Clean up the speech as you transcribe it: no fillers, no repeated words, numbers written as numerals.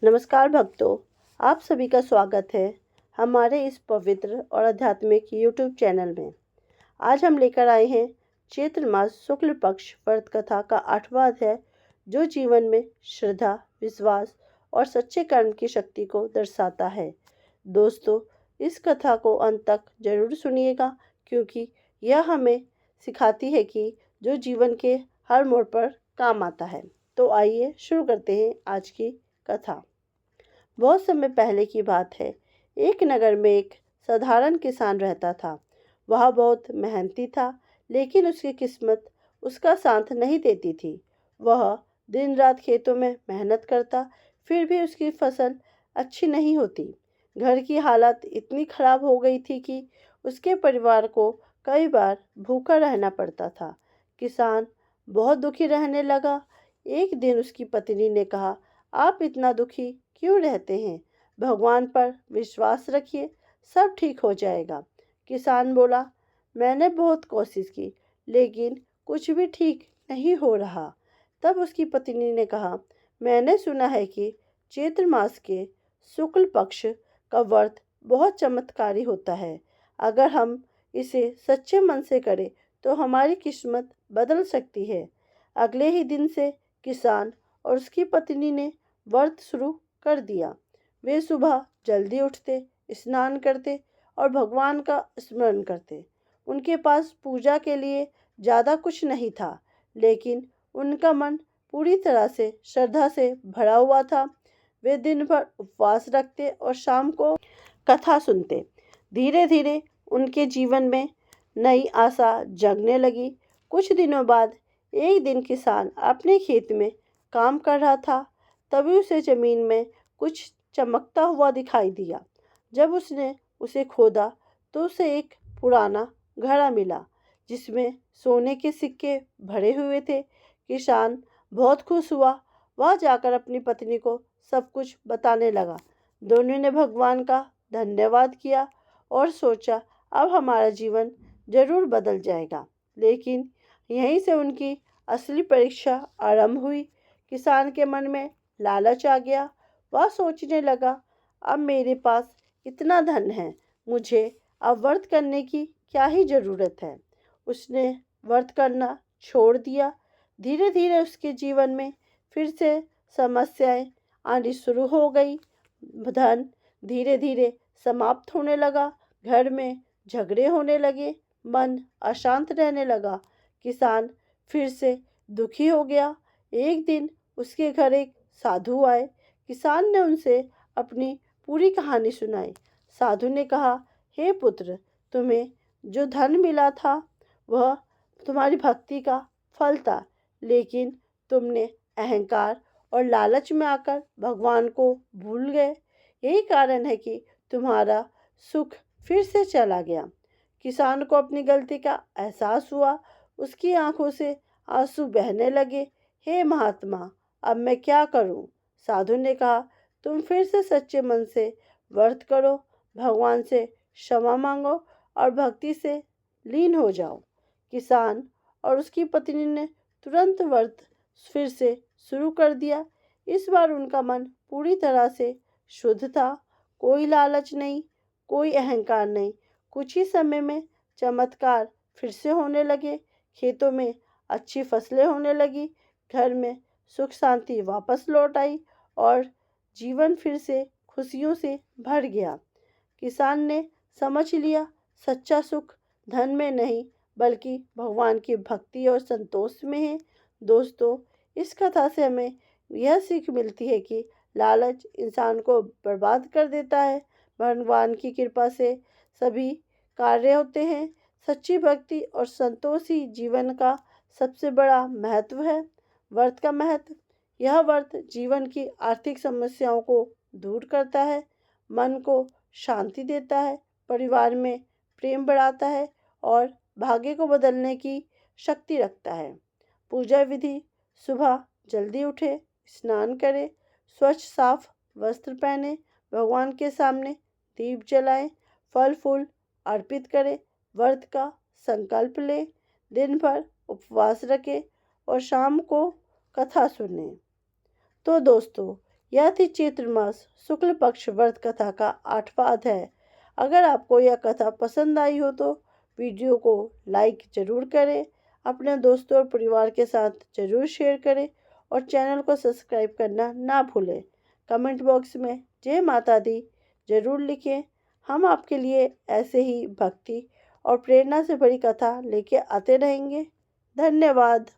नमस्कार भक्तों, आप सभी का स्वागत है हमारे इस पवित्र और आध्यात्मिक यूट्यूब चैनल में। आज हम लेकर आए हैं चैत्र मास शुक्ल पक्ष व्रत कथा का 8वां अध्याय, जो जीवन में श्रद्धा, विश्वास और सच्चे कर्म की शक्ति को दर्शाता है। दोस्तों, इस कथा को अंत तक जरूर सुनिएगा, क्योंकि यह हमें सिखाती है कि जो जीवन के हर मोड़ पर काम आता है। तो आइए शुरू करते हैं आज की कथा। बहुत समय पहले की बात है। एक नगर में एक साधारण किसान रहता था। वह बहुत मेहनती था, लेकिन उसकी किस्मत उसका साथ नहीं देती थी। वह दिन रात खेतों में मेहनत करता, फिर भी उसकी फसल अच्छी नहीं होती। घर की हालत इतनी खराब हो गई थी कि उसके परिवार को कई बार भूखा रहना पड़ता था। किसान बहुत दुखी रहने लगा। एक दिन उसकी पत्नी ने कहा, आप इतना दुखी क्यों रहते हैं? भगवान पर विश्वास रखिए, सब ठीक हो जाएगा। किसान बोला, मैंने बहुत कोशिश की, लेकिन कुछ भी ठीक नहीं हो रहा। तब उसकी पत्नी ने कहा, मैंने सुना है कि चैत्र मास के शुक्ल पक्ष का व्रत बहुत चमत्कारी होता है। अगर हम इसे सच्चे मन से करें तो हमारी किस्मत बदल सकती है। अगले ही दिन से किसान और उसकी पत्नी ने व्रत शुरू कर दिया। वे सुबह जल्दी उठते, स्नान करते और भगवान का स्मरण करते। उनके पास पूजा के लिए ज़्यादा कुछ नहीं था, लेकिन उनका मन पूरी तरह से श्रद्धा से भरा हुआ था। वे दिन भर उपवास रखते और शाम को कथा सुनते। धीरे धीरे उनके जीवन में नई आशा जगने लगी। कुछ दिनों बाद एक दिन किसान अपने खेत में काम कर रहा था। तभी उसे जमीन में कुछ चमकता हुआ दिखाई दिया। जब उसने उसे खोदा तो उसे एक पुराना घड़ा मिला, जिसमें सोने के सिक्के भरे हुए थे। किसान बहुत खुश हुआ। वह जाकर अपनी पत्नी को सब कुछ बताने लगा। दोनों ने भगवान का धन्यवाद किया और सोचा, अब हमारा जीवन जरूर बदल जाएगा। लेकिन यहीं से उनकी असली परीक्षा आरंभ हुई। किसान के मन में लालच आ गया। वह सोचने लगा, अब मेरे पास इतना धन है, मुझे अब व्रत करने की क्या ही ज़रूरत है। उसने व्रत करना छोड़ दिया। धीरे धीरे उसके जीवन में फिर से समस्याएं आनी शुरू हो गई। धन धीरे धीरे समाप्त होने लगा। घर में झगड़े होने लगे। मन अशांत रहने लगा। किसान फिर से दुखी हो गया। एक दिन उसके घर एक साधु आए। किसान ने उनसे अपनी पूरी कहानी सुनाई। साधु ने कहा, हे पुत्र, तुम्हें जो धन मिला था वह तुम्हारी भक्ति का फल था, लेकिन तुमने अहंकार और लालच में आकर भगवान को भूल गए। यही कारण है कि तुम्हारा सुख फिर से चला गया। किसान को अपनी गलती का एहसास हुआ। उसकी आंखों से आंसू बहने लगे। हे महात्मा, अब मैं क्या करूं? साधु ने कहा, तुम फिर से सच्चे मन से व्रत करो, भगवान से क्षमा मांगो और भक्ति से लीन हो जाओ। किसान और उसकी पत्नी ने तुरंत व्रत फिर से शुरू कर दिया। इस बार उनका मन पूरी तरह से शुद्ध था। कोई लालच नहीं, कोई अहंकार नहीं। कुछ ही समय में चमत्कार फिर से होने लगे। खेतों में अच्छी फसलें होने लगी। घर में सुख शांति वापस लौट आई और जीवन फिर से खुशियों से भर गया। किसान ने समझ लिया, सच्चा सुख धन में नहीं, बल्कि भगवान की भक्ति और संतोष में है। दोस्तों, इस कथा से हमें यह सीख मिलती है कि लालच इंसान को बर्बाद कर देता है। भगवान की कृपा से सभी कार्य होते हैं। सच्ची भक्ति और संतोष ही जीवन का सबसे बड़ा महत्व है। व्रत का महत्व, यह व्रत जीवन की आर्थिक समस्याओं को दूर करता है, मन को शांति देता है, परिवार में प्रेम बढ़ाता है और भाग्य को बदलने की शक्ति रखता है। पूजा विधि, सुबह जल्दी उठे, स्नान करें, स्वच्छ साफ वस्त्र पहने, भगवान के सामने दीप जलाएं, फल फूल अर्पित करें, व्रत का संकल्प लें, दिन भर उपवास रखें और शाम को कथा सुनें। तो दोस्तों, यह थी चैत्र मास शुक्ल पक्ष व्रत कथा का 8वां अध्याय। अगर आपको यह कथा पसंद आई हो तो वीडियो को लाइक जरूर करें, अपने दोस्तों और परिवार के साथ जरूर शेयर करें और चैनल को सब्सक्राइब करना ना भूलें। कमेंट बॉक्स में जय माता दी जरूर लिखें। हम आपके लिए ऐसे ही भक्ति और प्रेरणा से भरी कथा लेके आते रहेंगे। धन्यवाद।